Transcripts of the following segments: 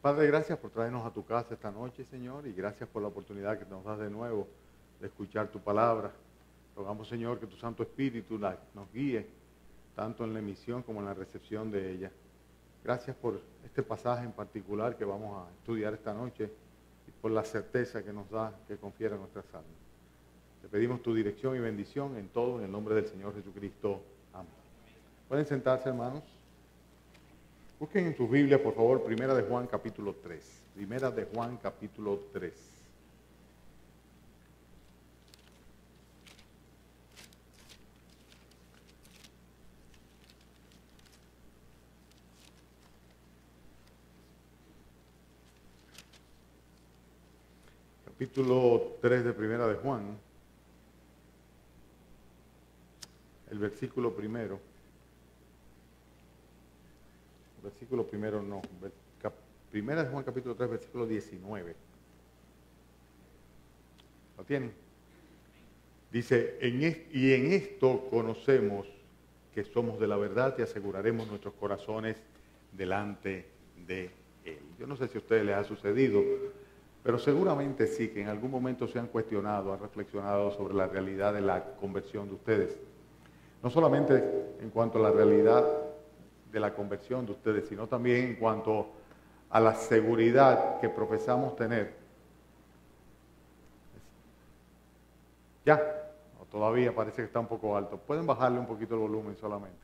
Padre, gracias por traernos a tu casa esta noche, Señor, y gracias por la oportunidad que nos das de nuevo de escuchar tu palabra. Rogamos, Señor, que tu Santo Espíritu nos guíe, tanto en la emisión como en la recepción de ella. Gracias por este pasaje en particular que vamos a estudiar esta noche y por la certeza que nos da, que confiere en nuestras almas. Te pedimos tu dirección y bendición en todo, en el nombre del Señor Jesucristo. Amén. Pueden sentarse, hermanos. Busquen en sus Biblias, por favor, Primera de Juan, capítulo 3. Primera de Juan, capítulo 3. Capítulo 3 de Primera de Juan. El versículo primero. Versículo primero no. Primera de Juan, capítulo 3, versículo 19. ¿Lo tienen? Dice, y en esto conocemos que somos de la verdad y aseguraremos nuestros corazones delante de Él. Yo no sé si a ustedes les ha sucedido, pero seguramente sí, que en algún momento se han cuestionado, han reflexionado sobre la realidad de la conversión de ustedes. No solamente en cuanto a la realidad de la conversión de ustedes, sino también en cuanto a la seguridad que profesamos tener. ¿Ya? O todavía parece que está un poco alto. Pueden bajarle un poquito el volumen solamente.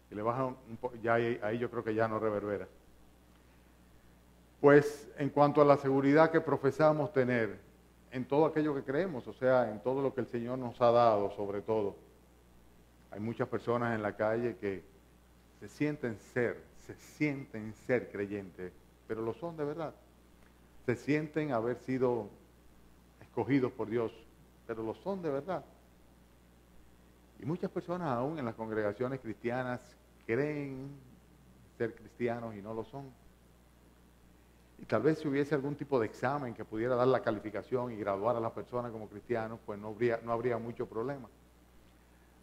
Si le bajan un poco, ya ahí yo creo que ya no reverbera. Pues en cuanto a la seguridad que profesamos tener en todo aquello que creemos, o sea, en todo lo que el Señor nos ha dado, sobre todo. Hay muchas personas en la calle que se sienten ser creyentes, pero lo son de verdad. Se sienten haber sido escogidos por Dios, pero lo son de verdad. Y muchas personas aún en las congregaciones cristianas creen ser cristianos y no lo son. Y tal vez si hubiese algún tipo de examen que pudiera dar la calificación y graduar a las personas como cristianos, pues no habría mucho problema.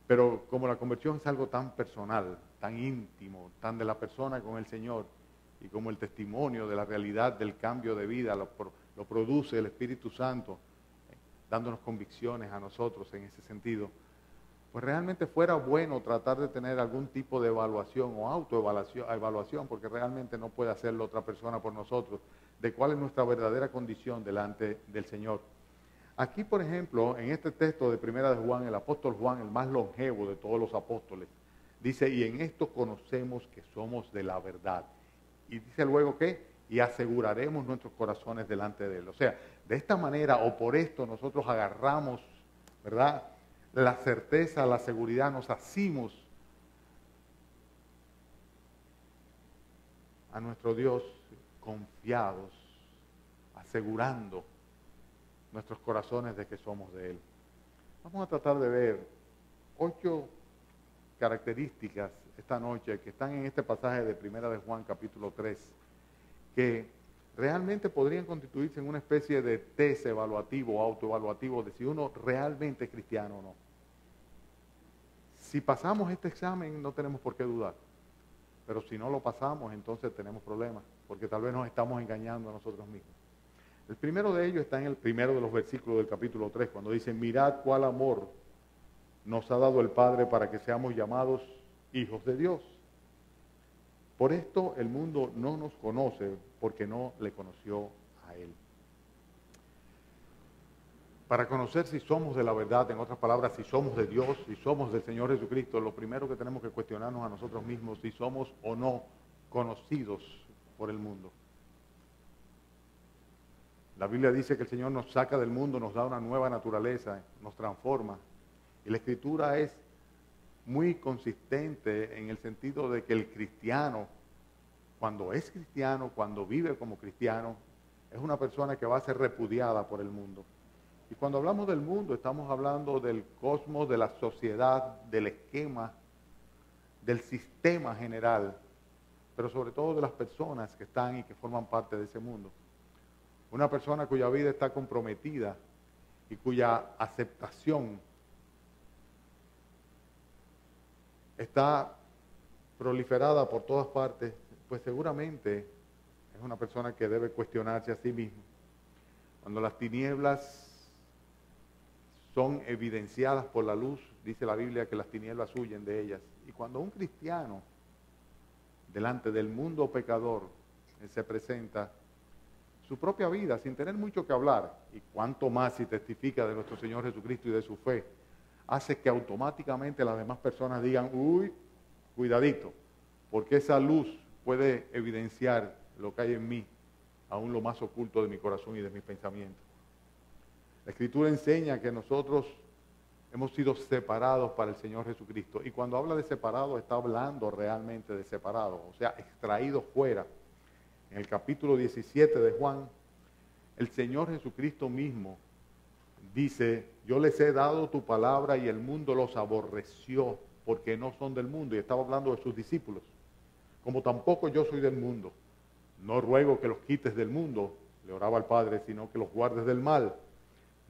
Pero como la conversión es algo tan personal, tan íntimo, tan de la persona con el Señor, y como el testimonio de la realidad del cambio de vida lo produce el Espíritu Santo, dándonos convicciones a nosotros en ese sentido, pues realmente fuera bueno tratar de tener algún tipo de evaluación o autoevaluación, porque realmente no puede hacerlo otra persona por nosotros, de cuál es nuestra verdadera condición delante del Señor. Aquí, por ejemplo, en este texto de Primera de Juan, el apóstol Juan, el más longevo de todos los apóstoles, dice, y en esto conocemos que somos de la verdad. Y dice luego que, y aseguraremos nuestros corazones delante de Él. O sea, de esta manera o por esto nosotros agarramos, ¿verdad?, la certeza, la seguridad, nos asimos a nuestro Dios confiados, asegurando nuestros corazones de que somos de Él. Vamos a tratar de ver 8 características esta noche que están en este pasaje de Primera de Juan capítulo 3, que realmente podrían constituirse en una especie de test evaluativo, autoevaluativo, de si uno realmente es cristiano o no. Si pasamos este examen no tenemos por qué dudar, pero si no lo pasamos entonces tenemos problemas, porque tal vez nos estamos engañando a nosotros mismos. El primero de ellos está en el primero de los versículos del capítulo 3, cuando dice, mirad cuál amor nos ha dado el Padre para que seamos llamados hijos de Dios. Por esto el mundo no nos conoce, porque no le conoció a Él. Para conocer si somos de la verdad, en otras palabras, si somos de Dios, si somos del Señor Jesucristo, lo primero que tenemos que cuestionarnos a nosotros mismos, si somos o no conocidos por el mundo. La Biblia dice que el Señor nos saca del mundo, nos da una nueva naturaleza, nos transforma. Y la Escritura es muy consistente en el sentido de que el cristiano, cuando es cristiano, cuando vive como cristiano, es una persona que va a ser repudiada por el mundo. Y cuando hablamos del mundo, estamos hablando del cosmos, de la sociedad, del esquema, del sistema general, pero sobre todo de las personas que están y que forman parte de ese mundo. Una persona cuya vida está comprometida y cuya aceptación está proliferada por todas partes, pues seguramente es una persona que debe cuestionarse a sí mismo. Cuando las tinieblas son evidenciadas por la luz, dice la Biblia que las tinieblas huyen de ellas. Y cuando un cristiano, delante del mundo pecador, se presenta su propia vida sin tener mucho que hablar, y cuanto más si testifica de nuestro Señor Jesucristo y de su fe, hace que automáticamente las demás personas digan, uy, cuidadito, porque esa luz puede evidenciar lo que hay en mí, aún lo más oculto de mi corazón y de mis pensamientos. La Escritura enseña que nosotros hemos sido separados para el Señor Jesucristo. Y cuando habla de separado, está hablando realmente de separado, o sea, extraído fuera. En el capítulo 17 de Juan, el Señor Jesucristo mismo dice, yo les he dado tu palabra y el mundo los aborreció porque no son del mundo. Y estaba hablando de sus discípulos. Como tampoco yo soy del mundo. No ruego que los quites del mundo, le oraba al Padre, sino que los guardes del mal.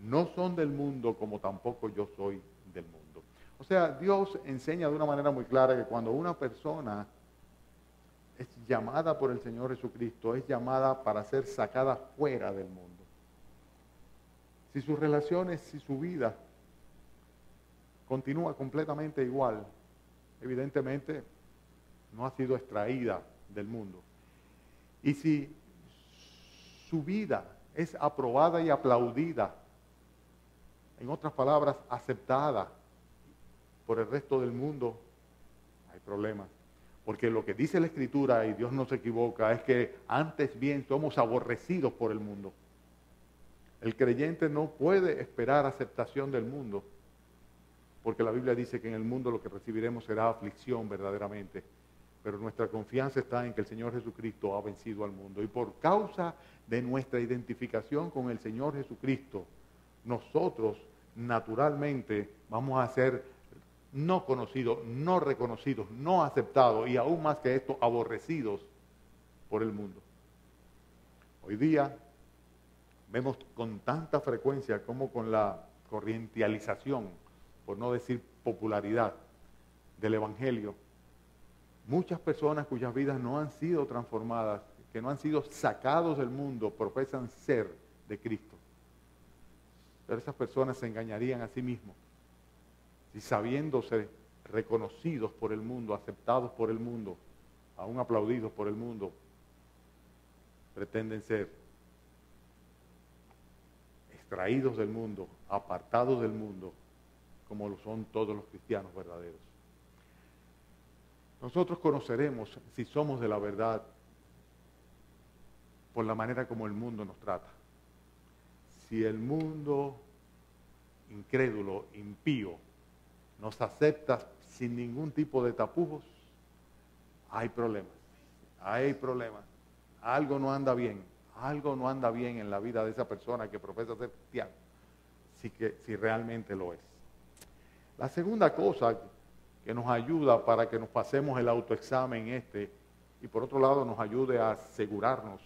No son del mundo como tampoco yo soy del mundo. O sea, Dios enseña de una manera muy clara que cuando una persona es llamada por el Señor Jesucristo, es llamada para ser sacada fuera del mundo. Si sus relaciones, si su vida continúa completamente igual, evidentemente no ha sido extraída del mundo. Y si su vida es aprobada y aplaudida, en otras palabras, aceptada por el resto del mundo, hay problemas. Porque lo que dice la Escritura, y Dios no se equivoca, es que antes bien somos aborrecidos por el mundo. El creyente no puede esperar aceptación del mundo, porque la Biblia dice que en el mundo lo que recibiremos será aflicción verdaderamente. Pero nuestra confianza está en que el Señor Jesucristo ha vencido al mundo. Y por causa de nuestra identificación con el Señor Jesucristo, nosotros naturalmente vamos a ser no conocidos, no reconocidos, no aceptados y aún más que esto, aborrecidos por el mundo. Hoy día vemos con tanta frecuencia como con la corrientialización, por no decir popularidad, del Evangelio, muchas personas cuyas vidas no han sido transformadas, que no han sido sacados del mundo, profesan ser de Cristo. Pero esas personas se engañarían a sí mismos si sabiéndose reconocidos por el mundo, aceptados por el mundo, aún aplaudidos por el mundo, pretenden ser extraídos del mundo, apartados del mundo, como lo son todos los cristianos verdaderos. Nosotros conoceremos si somos de la verdad por la manera como el mundo nos trata. Si el mundo incrédulo, impío, nos acepta sin ningún tipo de tapujos, hay problemas, algo no anda bien en la vida de esa persona que profesa ser cristiano, si realmente lo es. La segunda cosa que nos ayuda para que nos pasemos el autoexamen y por otro lado nos ayude a asegurarnos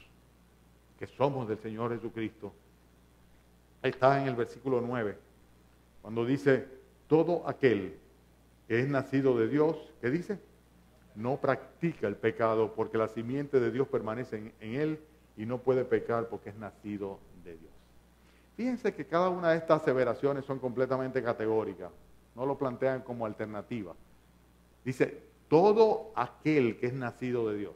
que somos del Señor Jesucristo, está en el versículo 9, cuando dice, todo aquel que es nacido de Dios, ¿qué dice? No practica el pecado porque la simiente de Dios permanece en él y no puede pecar porque es nacido de Dios. Fíjense que cada una de estas aseveraciones son completamente categóricas, no lo plantean como alternativa. Dice, todo aquel que es nacido de Dios.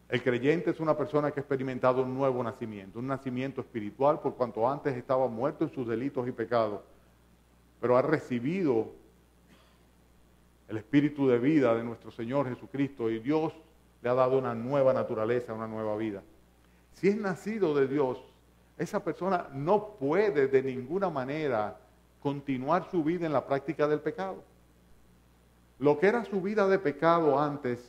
El creyente es una persona que ha experimentado un nuevo nacimiento, un nacimiento espiritual por cuanto antes estaba muerto en sus delitos y pecados, pero ha recibido el espíritu de vida de nuestro Señor Jesucristo y Dios le ha dado una nueva naturaleza, una nueva vida. Si es nacido de Dios, esa persona no puede de ninguna manera continuar su vida en la práctica del pecado. Lo que era su vida de pecado antes,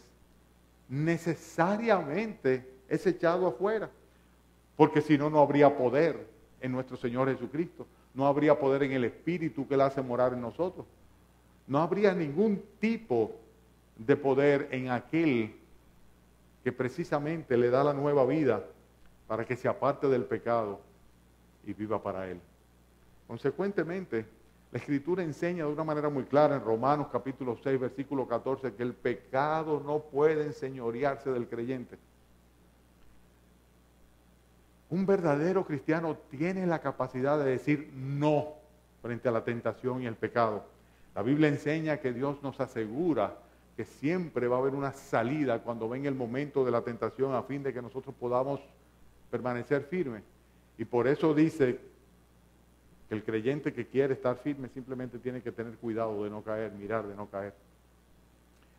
necesariamente es echado afuera, porque si no, no habría poder en nuestro Señor Jesucristo, no habría poder en el Espíritu que Él hace morar en nosotros, no habría ningún tipo de poder en aquel que precisamente le da la nueva vida para que se aparte del pecado y viva para Él. Consecuentemente, la Escritura enseña de una manera muy clara en Romanos capítulo 6, versículo 14, que el pecado no puede enseñorearse del creyente. Un verdadero cristiano tiene la capacidad de decir no frente a la tentación y el pecado. La Biblia enseña que Dios nos asegura que siempre va a haber una salida cuando venga el momento de la tentación a fin de que nosotros podamos permanecer firmes. Y por eso dice que el creyente que quiere estar firme simplemente tiene que tener cuidado de no caer, mirar de no caer.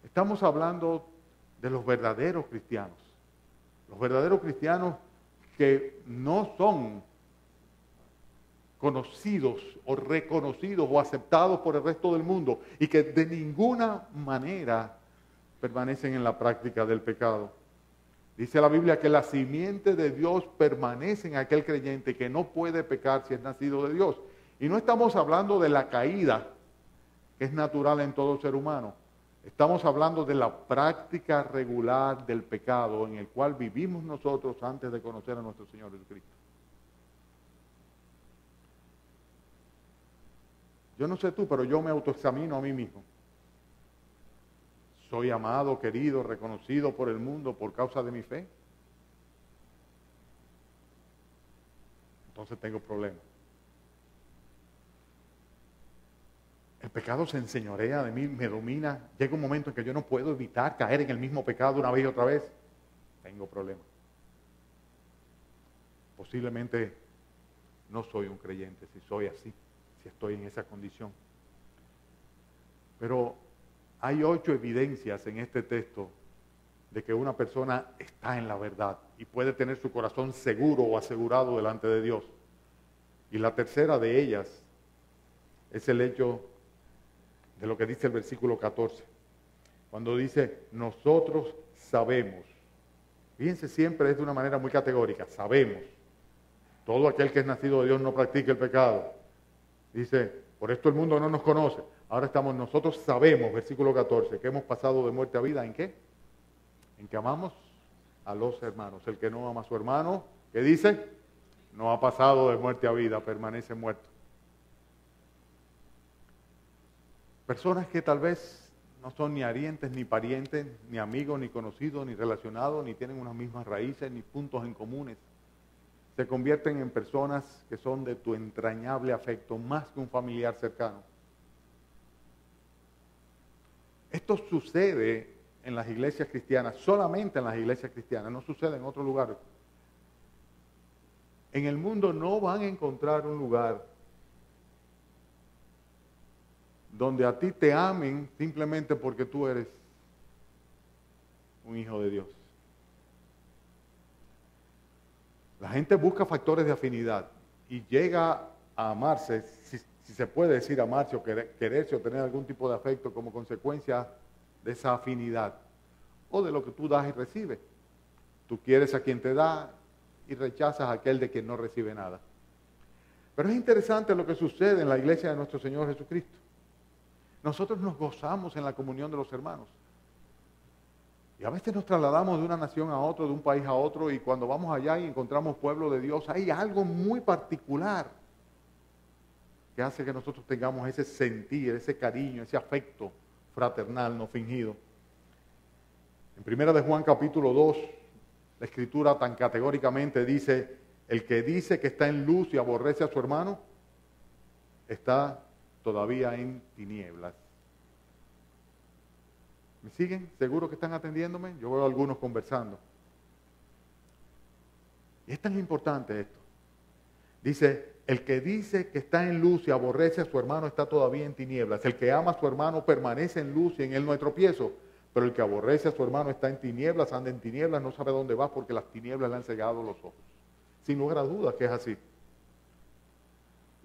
Estamos hablando de los verdaderos cristianos. Los verdaderos cristianos que no son conocidos o reconocidos o aceptados por el resto del mundo y que de ninguna manera permanecen en la práctica del pecado. Dice la Biblia que la simiente de Dios permanece en aquel creyente que no puede pecar si es nacido de Dios. Y no estamos hablando de la caída, que es natural en todo ser humano. Estamos hablando de la práctica regular del pecado en el cual vivimos nosotros antes de conocer a nuestro Señor Jesucristo. Yo no sé tú, pero yo me autoexamino a mí mismo. ¿Soy amado, querido, reconocido por el mundo por causa de mi fe? Entonces tengo problemas. El pecado se enseñorea de mí, me domina. Llega un momento en que yo no puedo evitar caer en el mismo pecado una vez y otra vez. Tengo problemas. Posiblemente no soy un creyente si soy así, si estoy en esa condición. Pero hay 8 evidencias en este texto de que una persona está en la verdad y puede tener su corazón seguro o asegurado delante de Dios. Y la tercera de ellas es el hecho de lo que dice el versículo 14. Cuando dice, nosotros sabemos. Fíjense, siempre es de una manera muy categórica, sabemos. Todo aquel que es nacido de Dios no practica el pecado. Dice, por esto el mundo no nos conoce. Ahora nosotros sabemos, versículo 14, que hemos pasado de muerte a vida. ¿En qué? En que amamos a los hermanos. El que no ama a su hermano, ¿qué dice? No ha pasado de muerte a vida, permanece muerto. Personas que tal vez no son ni arientes, ni parientes, ni amigos, ni conocidos, ni relacionados, ni tienen unas mismas raíces, ni puntos en comunes. Se convierten en personas que son de tu entrañable afecto, más que un familiar cercano. Esto sucede en las iglesias cristianas, solamente en las iglesias cristianas, no sucede en otro lugar. En el mundo no van a encontrar un lugar donde a ti te amen simplemente porque tú eres un hijo de Dios. La gente busca factores de afinidad y llega a amarse, si se puede decir amarse o quererse o tener algún tipo de afecto como consecuencia de esa afinidad o de lo que tú das y recibes. Tú quieres a quien te da y rechazas a aquel de quien no recibe nada. Pero es interesante lo que sucede en la iglesia de nuestro Señor Jesucristo. Nosotros nos gozamos en la comunión de los hermanos. Y a veces nos trasladamos de una nación a otra, de un país a otro, y cuando vamos allá y encontramos pueblo de Dios, hay algo muy particular que hace que nosotros tengamos ese sentir, ese cariño, ese afecto fraternal, no fingido. En 1 de Juan capítulo 2, la Escritura tan categóricamente dice, el que dice que está en luz y aborrece a su hermano, está todavía en tinieblas. ¿Me siguen? ¿Seguro que están atendiéndome? Yo veo a algunos conversando. Y es tan importante esto. Dice, el que dice que está en luz y aborrece a su hermano está todavía en tinieblas. El que ama a su hermano permanece en luz y en él no hay tropiezo. Pero el que aborrece a su hermano está en tinieblas, anda en tinieblas, no sabe dónde va porque las tinieblas le han cegado los ojos. Sin lugar a dudas que es así.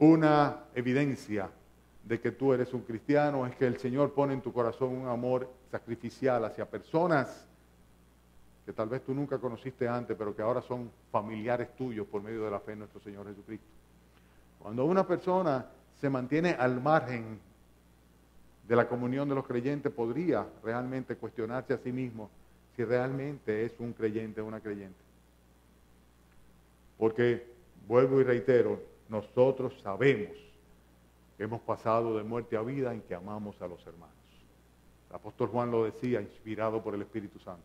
Una evidencia de que tú eres un cristiano es que el Señor pone en tu corazón un amor sacrificial hacia personas que tal vez tú nunca conociste antes, pero que ahora son familiares tuyos por medio de la fe en nuestro Señor Jesucristo. Cuando una persona se mantiene al margen de la comunión de los creyentes, podría realmente cuestionarse a sí mismo si realmente es un creyente o una creyente. Porque, vuelvo y reitero, nosotros sabemos que hemos pasado de muerte a vida en que amamos a los hermanos. El apóstol Juan lo decía, inspirado por el Espíritu Santo.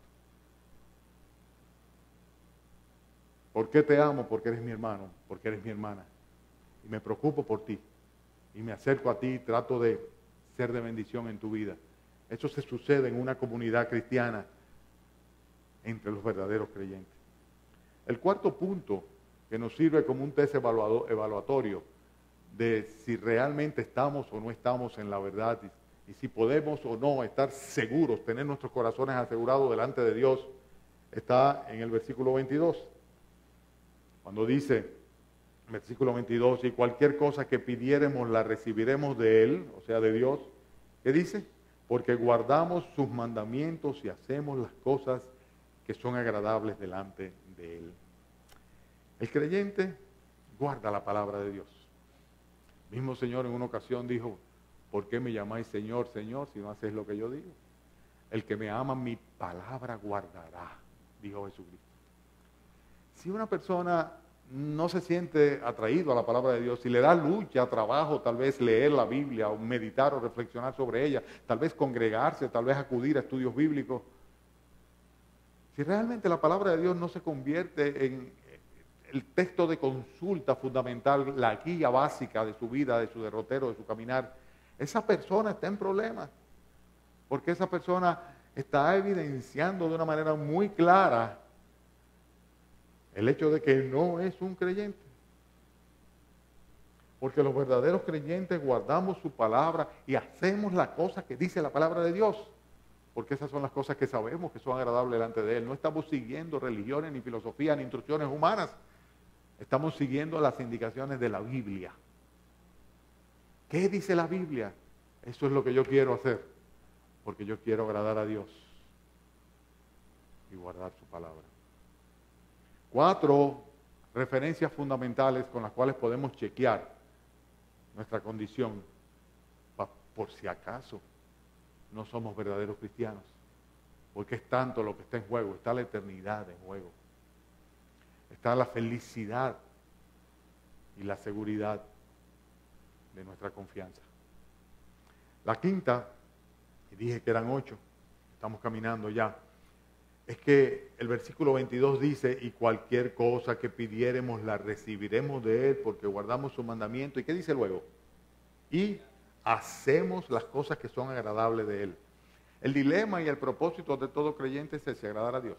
¿Por qué te amo? Porque eres mi hermano, porque eres mi hermana. Y me preocupo por ti. Y me acerco a ti y trato de ser de bendición en tu vida. Eso se sucede en una comunidad cristiana entre los verdaderos creyentes. El cuarto punto que nos sirve como un test evaluatorio de si realmente estamos o no estamos en la verdad y si podemos o no estar seguros, tener nuestros corazones asegurados delante de Dios, está en el versículo 22. Cuando dice, versículo 22, y cualquier cosa que pidiéremos la recibiremos de Él, o sea, de Dios. ¿Qué dice? Porque guardamos sus mandamientos y hacemos las cosas que son agradables delante de Él. El creyente guarda la palabra de Dios. El mismo Señor en una ocasión dijo, ¿por qué me llamáis Señor, Señor, si no hacéis lo que yo digo? El que me ama, mi palabra guardará, dijo Jesucristo. Si una persona no se siente atraído a la palabra de Dios, si le da lucha, trabajo, tal vez leer la Biblia, o meditar o reflexionar sobre ella, tal vez congregarse, tal vez acudir a estudios bíblicos, si realmente la palabra de Dios no se convierte en el texto de consulta fundamental, la guía básica de su vida, de su derrotero, de su caminar, esa persona está en problemas, porque esa persona está evidenciando de una manera muy clara el hecho de que no es un creyente. Porque los verdaderos creyentes guardamos su palabra y hacemos las cosas que dice la palabra de Dios. Porque esas son las cosas que sabemos que son agradables delante de Él. No estamos siguiendo religiones, ni filosofías, ni instrucciones humanas. Estamos siguiendo las indicaciones de la Biblia. ¿Qué dice la Biblia? Eso es lo que yo quiero hacer. Porque yo quiero agradar a Dios y guardar su palabra. 4 referencias fundamentales con las cuales podemos chequear nuestra condición por si acaso no somos verdaderos cristianos. Porque es tanto lo que está en juego, está la eternidad en juego. Está la felicidad y la seguridad de nuestra confianza. La quinta, y dije que eran 8, estamos caminando ya, es que el versículo 22 dice, y cualquier cosa que pidiéremos la recibiremos de Él porque guardamos su mandamiento. ¿Y qué dice luego? Y hacemos las cosas que son agradables de Él. El dilema y el propósito de todo creyente es ese, agradar a Dios.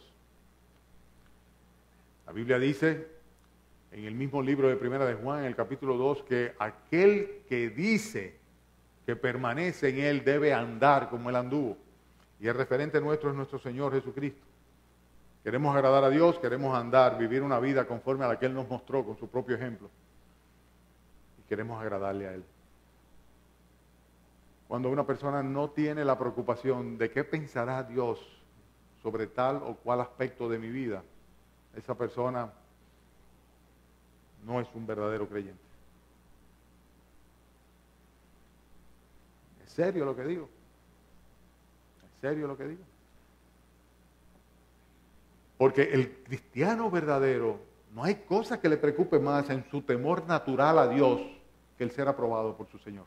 La Biblia dice, en el mismo libro de Primera de Juan, en el capítulo 2, que aquel que dice que permanece en Él debe andar como Él anduvo. Y el referente nuestro es nuestro Señor Jesucristo. Queremos agradar a Dios, queremos andar, vivir una vida conforme a la que Él nos mostró con su propio ejemplo. Y queremos agradarle a Él. Cuando una persona no tiene la preocupación de qué pensará Dios sobre tal o cual aspecto de mi vida, esa persona no es un verdadero creyente. ¿Es serio lo que digo? ¿Es serio lo que digo? Porque el cristiano verdadero, no hay cosa que le preocupe más en su temor natural a Dios que el ser aprobado por su Señor.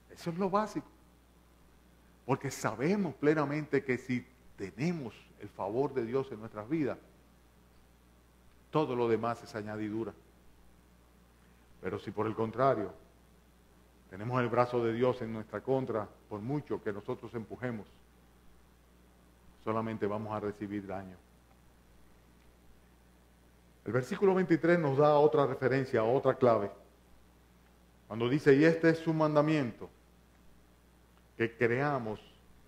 Eso es lo básico. Porque sabemos plenamente que si tenemos el favor de Dios en nuestras vidas, todo lo demás es añadidura. Pero si por el contrario, tenemos el brazo de Dios en nuestra contra, por mucho que nosotros empujemos, solamente vamos a recibir daño. El versículo 23 nos da otra referencia, otra clave. Cuando dice, y este es su mandamiento, que creamos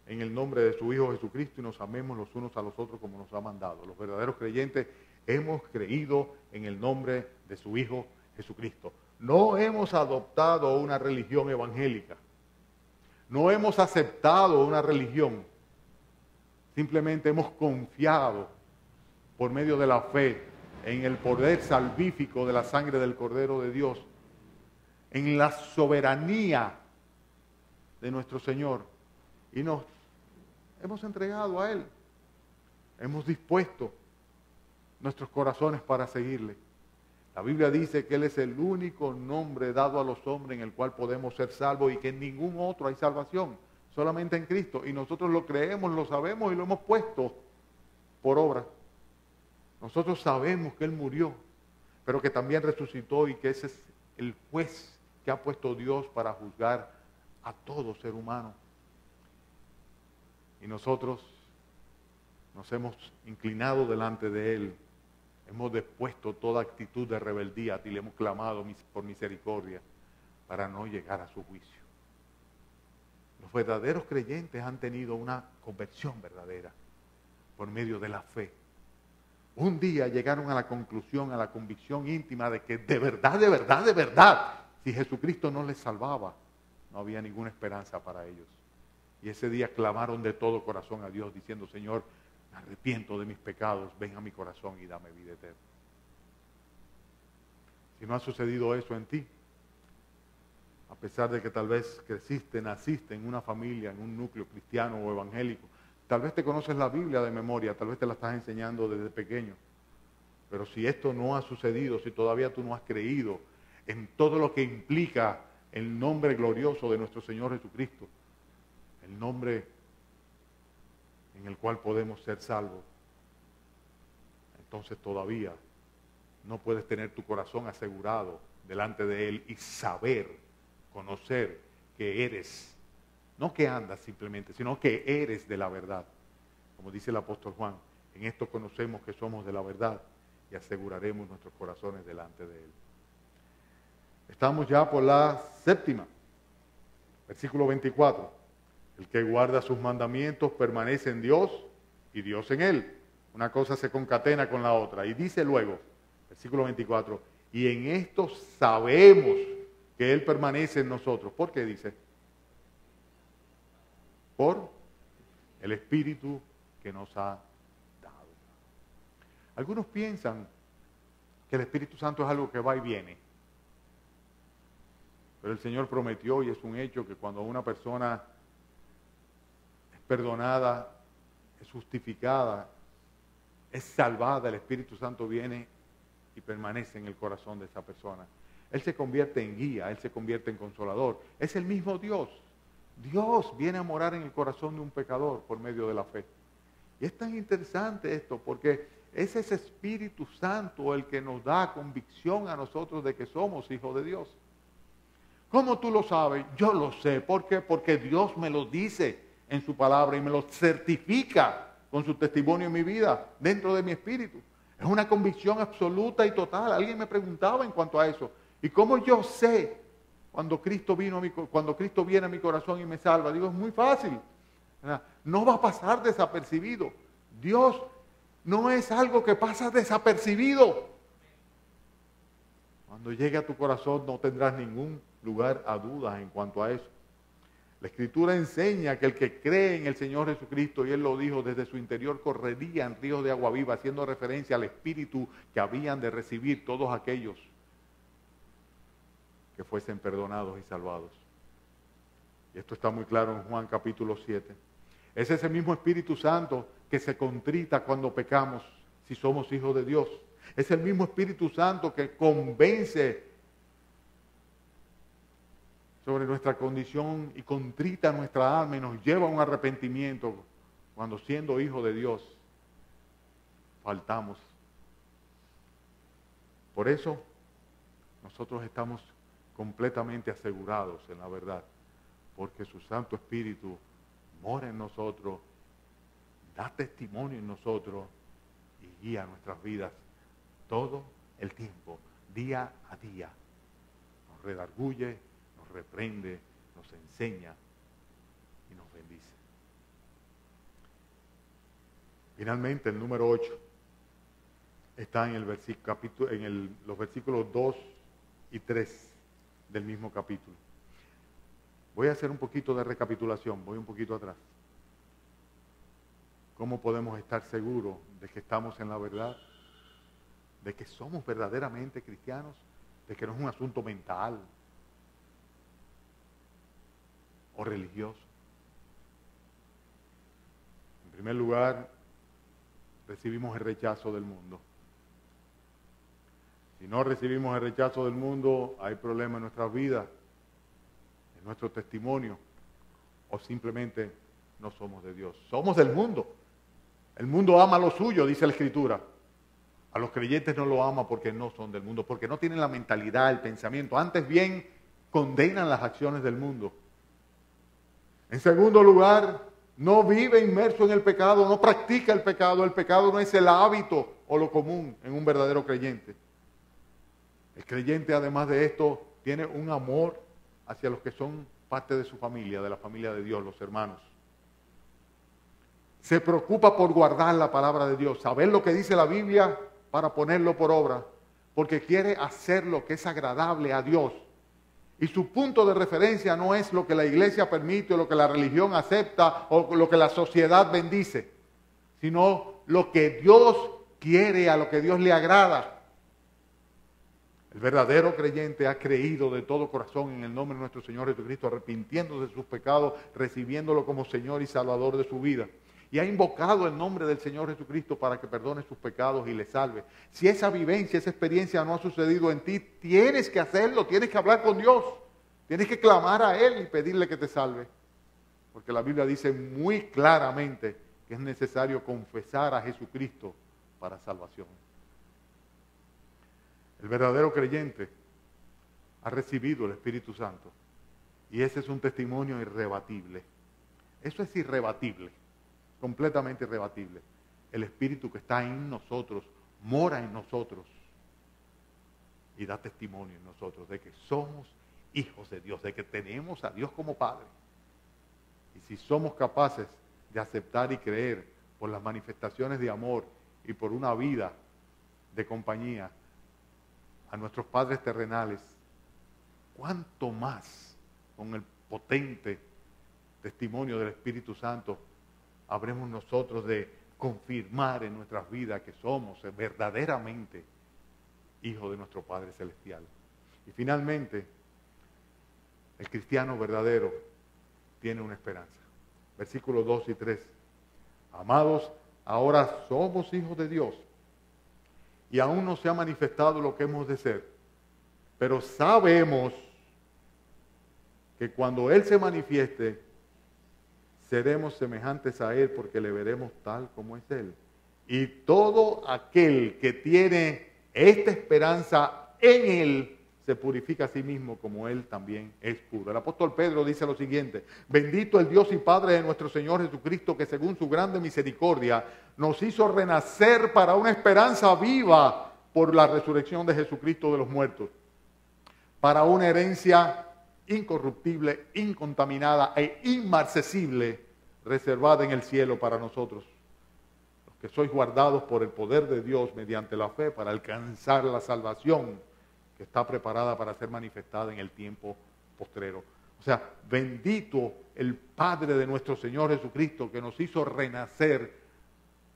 en el nombre de su Hijo Jesucristo y nos amemos los unos a los otros como nos ha mandado. Los verdaderos creyentes hemos creído en el nombre de su Hijo Jesucristo. No hemos adoptado una religión evangélica. No hemos aceptado una religión. Simplemente hemos confiado por medio de la fe en el poder salvífico de la sangre del Cordero de Dios, en la soberanía de nuestro Señor, y nos hemos entregado a Él. Hemos dispuesto nuestros corazones para seguirle. La Biblia dice que Él es el único nombre dado a los hombres en el cual podemos ser salvos y que en ningún otro hay salvación, solamente en Cristo. Y nosotros lo creemos, lo sabemos y lo hemos puesto por obra. Nosotros sabemos que Él murió, pero que también resucitó y que ese es el juez que ha puesto Dios para juzgar a todo ser humano. Y nosotros nos hemos inclinado delante de Él, hemos depuesto toda actitud de rebeldía y le hemos clamado por misericordia para no llegar a su juicio. Los verdaderos creyentes han tenido una conversión verdadera por medio de la fe. Un día llegaron a la conclusión, a la convicción íntima de que de verdad, si Jesucristo no les salvaba, no había ninguna esperanza para ellos. Y ese día clamaron de todo corazón a Dios diciendo: Señor, me arrepiento de mis pecados, ven a mi corazón y dame vida eterna. Si no ha sucedido eso en ti, a pesar de que tal vez creciste, naciste en una familia, en un núcleo cristiano o evangélico, tal vez te conoces la Biblia de memoria, tal vez te la estás enseñando desde pequeño, pero si esto no ha sucedido, si todavía tú no has creído en todo lo que implica el nombre glorioso de nuestro Señor Jesucristo, el nombre en el cual podemos ser salvos, entonces todavía no puedes tener tu corazón asegurado delante de Él y saber, conocer que eres, no que andas simplemente, sino que eres de la verdad. Como dice el apóstol Juan, en esto conocemos que somos de la verdad y aseguraremos nuestros corazones delante de Él. Estamos ya por la séptima, versículo 24. El que guarda sus mandamientos permanece en Dios y Dios en él. Una cosa se concatena con la otra. Y dice luego, versículo 24, y en esto sabemos que Él permanece en nosotros. ¿Por qué dice? Por el Espíritu que nos ha dado. Algunos piensan que el Espíritu Santo es algo que va y viene. Pero el Señor prometió, y es un hecho, que cuando una persona es perdonada, es justificada, es salvada, el Espíritu Santo viene y permanece en el corazón de esa persona. Él se convierte en guía, Él se convierte en consolador. Es el mismo Dios. Dios viene a morar en el corazón de un pecador por medio de la fe. Y es tan interesante esto porque es ese Espíritu Santo el que nos da convicción a nosotros de que somos hijos de Dios. ¿Cómo tú lo sabes? Yo lo sé. ¿Por qué? Porque Dios me lo dice en su palabra y me lo certifica con su testimonio en mi vida, dentro de mi espíritu. Es una convicción absoluta y total. Alguien me preguntaba en cuanto a eso. ¿Y cómo yo sé cuando Cristo viene a mi corazón y me salva? Digo, es muy fácil. No va a pasar desapercibido. Dios no es algo que pasa desapercibido. Cuando llegue a tu corazón no tendrás ningún lugar a dudas en cuanto a eso. La Escritura enseña que el que cree en el Señor Jesucristo, y Él lo dijo, desde su interior correrían ríos de agua viva, haciendo referencia al Espíritu que habían de recibir todos aquellos que fuesen perdonados y salvados. Y esto está muy claro en Juan capítulo 7. Es ese mismo Espíritu Santo que se contrita cuando pecamos, si somos hijos de Dios. Es el mismo Espíritu Santo que convence sobre nuestra condición y contrita nuestra alma y nos lleva a un arrepentimiento cuando, siendo hijos de Dios, faltamos. Por eso nosotros estamos completamente asegurados en la verdad, porque su Santo Espíritu mora en nosotros, da testimonio en nosotros y guía nuestras vidas todo el tiempo, día a día. Nos redarguye, nos reprende, nos enseña y nos bendice. Finalmente, el número 8 está en los versículos 2 y 3 del mismo capítulo. Voy a hacer un poquito de recapitulación, voy un poquito atrás. ¿Cómo podemos estar seguros de que estamos en la verdad? De que somos verdaderamente cristianos, de que no es un asunto mental o religioso. En primer lugar, recibimos el rechazo del mundo. Si no recibimos el rechazo del mundo, hay problemas en nuestras vidas, en nuestro testimonio, o simplemente no somos de Dios. Somos del mundo. El mundo ama lo suyo, dice la Escritura. A los creyentes no lo ama porque no son del mundo, porque no tienen la mentalidad, el pensamiento. Antes bien, condenan las acciones del mundo. En segundo lugar, no vive inmerso en el pecado, no practica el pecado. El pecado no es el hábito o lo común en un verdadero creyente. El creyente, además de esto, tiene un amor hacia los que son parte de su familia, de la familia de Dios, los hermanos. Se preocupa por guardar la palabra de Dios, saber lo que dice la Biblia para ponerlo por obra, porque quiere hacer lo que es agradable a Dios. Y su punto de referencia no es lo que la iglesia permite, o lo que la religión acepta, o lo que la sociedad bendice, sino lo que Dios quiere, a lo que Dios le agrada. El verdadero creyente ha creído de todo corazón en el nombre de nuestro Señor Jesucristo, arrepintiéndose de sus pecados, recibiéndolo como Señor y Salvador de su vida. Y ha invocado el nombre del Señor Jesucristo para que perdone sus pecados y le salve. Si esa vivencia, esa experiencia no ha sucedido en ti, tienes que hacerlo, tienes que hablar con Dios. Tienes que clamar a Él y pedirle que te salve. Porque la Biblia dice muy claramente que es necesario confesar a Jesucristo para salvación. El verdadero creyente ha recibido el Espíritu Santo y ese es un testimonio irrebatible. Eso es irrebatible, completamente irrebatible. El Espíritu que está en nosotros, mora en nosotros y da testimonio en nosotros de que somos hijos de Dios, de que tenemos a Dios como Padre. Y si somos capaces de aceptar y creer por las manifestaciones de amor y por una vida de compañía a nuestros padres terrenales, cuánto más con el potente testimonio del Espíritu Santo habremos nosotros de confirmar en nuestras vidas que somos verdaderamente hijos de nuestro Padre Celestial. Y finalmente, el cristiano verdadero tiene una esperanza. Versículos 2 y 3. Amados, ahora somos hijos de Dios y aún no se ha manifestado lo que hemos de ser, pero sabemos que cuando Él se manifieste, seremos semejantes a Él porque le veremos tal como es Él. Y todo aquel que tiene esta esperanza en Él, se purifica a sí mismo como Él también es puro. El apóstol Pedro dice lo siguiente: bendito el Dios y Padre de nuestro Señor Jesucristo, que según su grande misericordia nos hizo renacer para una esperanza viva por la resurrección de Jesucristo de los muertos, para una herencia incorruptible, incontaminada e inmarcesible, reservada en el cielo para nosotros, los que sois guardados por el poder de Dios mediante la fe para alcanzar la salvación que está preparada para ser manifestada en el tiempo postrero. O sea, bendito el Padre de nuestro Señor Jesucristo, que nos hizo renacer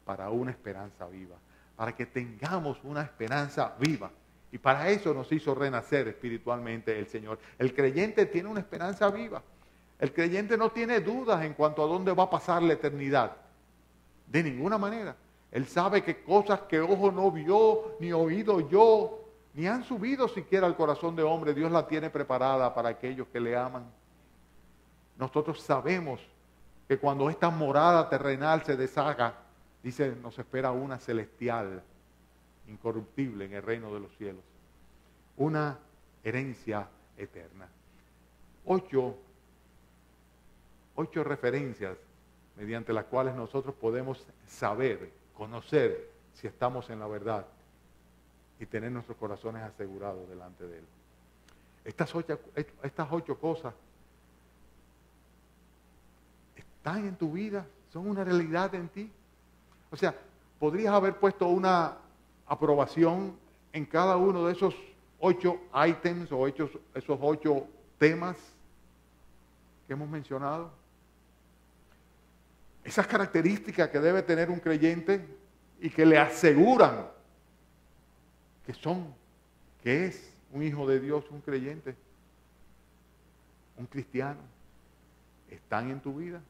para una esperanza viva, para que tengamos una esperanza viva. Y para eso nos hizo renacer espiritualmente el Señor. El creyente tiene una esperanza viva. El creyente no tiene dudas en cuanto a dónde va a pasar la eternidad. De ninguna manera. Él sabe que cosas que ojo no vio, ni oído yo, ni han subido siquiera al corazón de hombre, Dios la tiene preparada para aquellos que le aman. Nosotros sabemos que cuando esta morada terrenal se deshaga, dice, nos espera una celestial, incorruptible en el reino de los cielos. Una herencia eterna. Ocho referencias mediante las cuales nosotros podemos saber, conocer si estamos en la verdad y tener nuestros corazones asegurados delante de Él. Estas ocho cosas están en tu vida, son una realidad en ti. O sea, podrías haber puesto una aprobación en cada uno de esos 8 ítems o esos 8 temas que hemos mencionado. Esas características que debe tener un creyente y que le aseguran que es un hijo de Dios, un creyente, un cristiano, están en tu vida.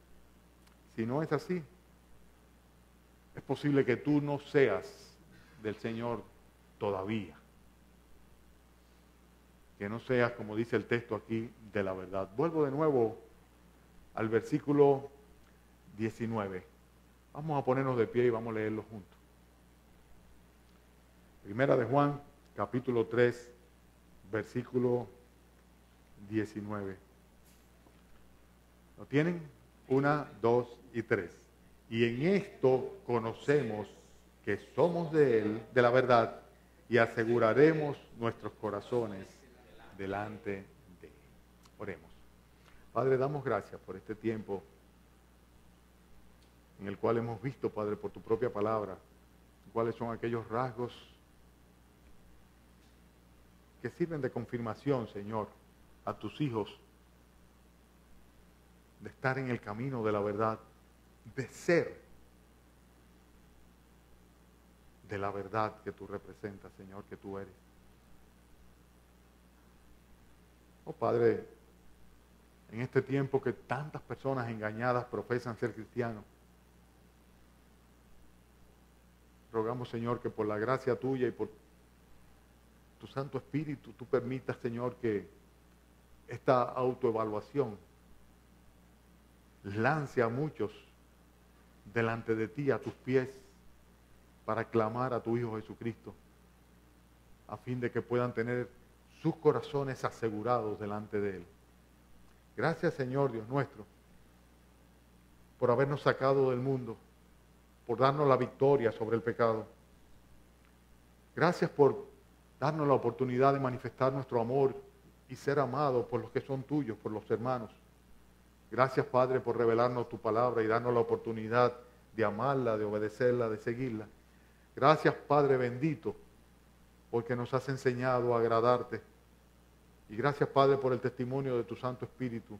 Si no es así, es posible que tú no seas del Señor todavía. Que no seas, como dice el texto aquí, de la verdad. Vuelvo de nuevo al versículo 19. Vamos a ponernos de pie y vamos a leerlo juntos. Primera de Juan, capítulo 3, versículo 19. ¿Lo tienen? 1, 2 y 3. Y en esto conocemos que somos de Él, de la verdad, y aseguraremos nuestros corazones delante de Él. Oremos. Padre, damos gracias por este tiempo en el cual hemos visto, Padre, por tu propia palabra, cuáles son aquellos rasgos que sirven de confirmación, Señor, a tus hijos, de estar en el camino de la verdad, de ser de la verdad que tú representas, Señor, que tú eres. Oh Padre, en este tiempo que tantas personas engañadas profesan ser cristianos, rogamos, Señor, que por la gracia tuya y por tu Santo Espíritu, tú permitas, Señor, que esta autoevaluación lance a muchos delante de ti, a tus pies, para clamar a tu Hijo Jesucristo, a fin de que puedan tener sus corazones asegurados delante de Él. Gracias, Señor Dios nuestro, por habernos sacado del mundo, por darnos la victoria sobre el pecado. Gracias por darnos la oportunidad de manifestar nuestro amor y ser amados por los que son tuyos, por los hermanos. Gracias, Padre, por revelarnos tu palabra y darnos la oportunidad de amarla, de obedecerla, de seguirla. Gracias, Padre bendito, porque nos has enseñado a agradarte. Y gracias, Padre, por el testimonio de tu Santo Espíritu,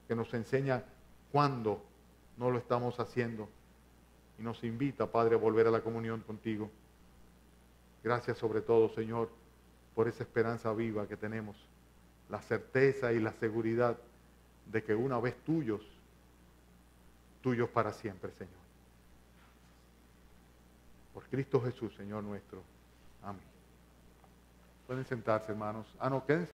que nos enseña cuándo no lo estamos haciendo. Y nos invita, Padre, a volver a la comunión contigo. Gracias sobre todo, Señor, por esa esperanza viva que tenemos, la certeza y la seguridad de que una vez tuyos para siempre, Señor. Por Cristo Jesús, Señor nuestro. Amén. Pueden sentarse, hermanos. No, quédense.